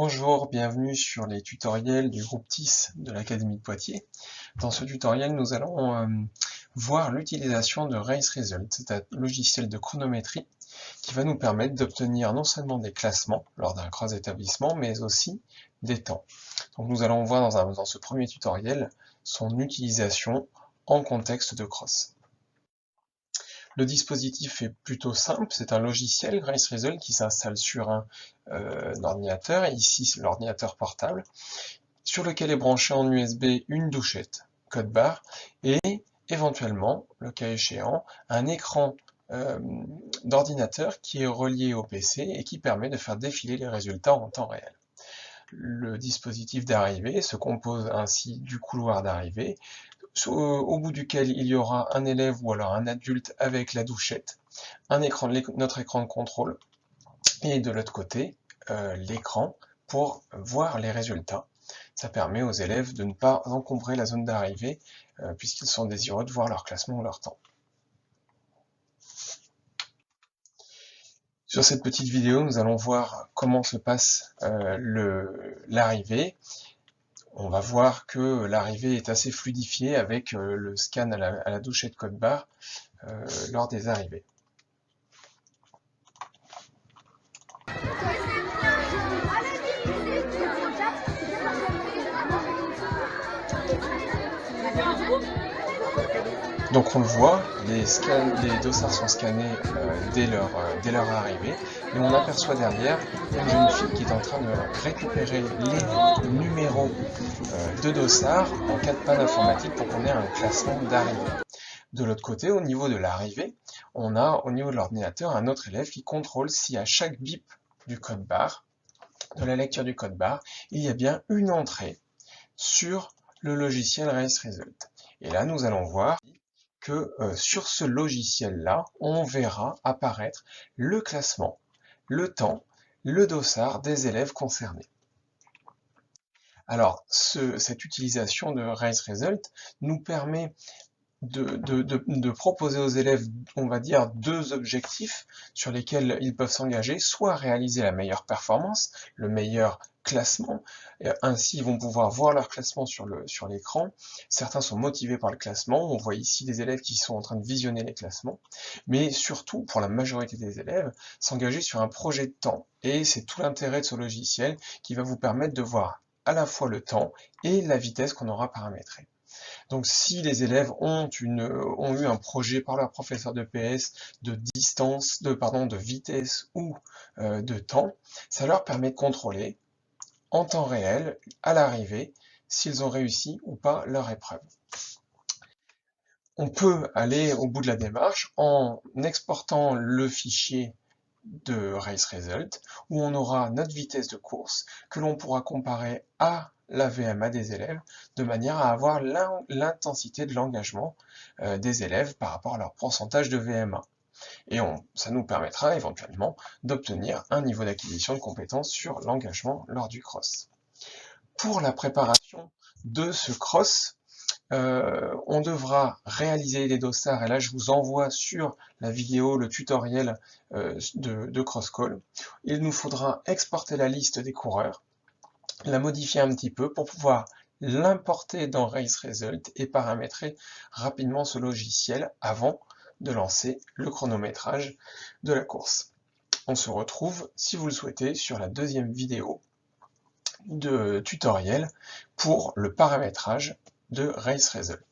Bonjour, bienvenue sur les tutoriels du groupe TIS de l'Académie de Poitiers. Dans ce tutoriel, nous allons voir l'utilisation de RaceResult, c'est un logiciel de chronométrie qui va nous permettre d'obtenir non seulement des classements lors d'un cross établissement, mais aussi des temps. Donc nous allons voir dans ce premier tutoriel son utilisation en contexte de cross. Le dispositif est plutôt simple, c'est un logiciel RaceResult qui s'installe sur un ordinateur, ici l'ordinateur portable, sur lequel est branché en USB une douchette, code barre, et éventuellement, le cas échéant, un écran d'ordinateur qui est relié au PC et qui permet de faire défiler les résultats en temps réel. Le dispositif d'arrivée se compose ainsi du couloir d'arrivée, au bout duquel il y aura un élève ou alors un adulte avec la douchette, notre écran de contrôle, et de l'autre côté, l'écran pour voir les résultats. Ça permet aux élèves de ne pas encombrer la zone d'arrivée, puisqu'ils sont désireux de voir leur classement ou leur temps. Sur cette petite vidéo, nous allons voir comment se passe l'arrivée. On va voir que l'arrivée est assez fluidifiée avec le scan à la douchette code barre lors des arrivées. Donc on le voit, les dossards sont scannés dès leur arrivée, et on aperçoit derrière une jeune fille qui est en train de récupérer les numéros de dossards en cas de panne informatique pour qu'on ait un classement d'arrivée. De l'autre côté, au niveau de l'arrivée, on a au niveau de l'ordinateur un autre élève qui contrôle si à chaque bip du code barre, de la lecture du code barre, il y a bien une entrée sur le logiciel RaceResult. Et là, nous allons voir que sur ce logiciel-là, on verra apparaître le classement, le temps, le dossard des élèves concernés. Alors, cette utilisation de RaceResult nous permet de proposer aux élèves, on va dire, deux objectifs sur lesquels ils peuvent s'engager, soit réaliser la meilleure performance, le meilleur classement, ainsi ils vont pouvoir voir leur classement sur l'écran. Certains sont motivés par le classement, on voit ici des élèves qui sont en train de visionner les classements, mais surtout, pour la majorité des élèves, s'engager sur un projet de temps, et c'est tout l'intérêt de ce logiciel qui va vous permettre de voir à la fois le temps et la vitesse qu'on aura paramétrée. Donc si les élèves ont eu un projet par leur professeur de PS de de vitesse ou de temps, ça leur permet de contrôler en temps réel, à l'arrivée, s'ils ont réussi ou pas leur épreuve. On peut aller au bout de la démarche en exportant le fichier de RaceResult, où on aura notre vitesse de course que l'on pourra comparer à la VMA des élèves, de manière à avoir l'intensité de l'engagement des élèves par rapport à leur pourcentage de VMA. Et ça nous permettra éventuellement d'obtenir un niveau d'acquisition de compétences sur l'engagement lors du cross. Pour la préparation de ce cross, on devra réaliser les dossards, et là je vous envoie sur la vidéo le tutoriel de CrossCall. Il nous faudra exporter la liste des coureurs, la modifier un petit peu pour pouvoir l'importer dans RaceResult et paramétrer rapidement ce logiciel avant de lancer le chronométrage de la course. On se retrouve, si vous le souhaitez, sur la deuxième vidéo de tutoriel pour le paramétrage de RaceResult.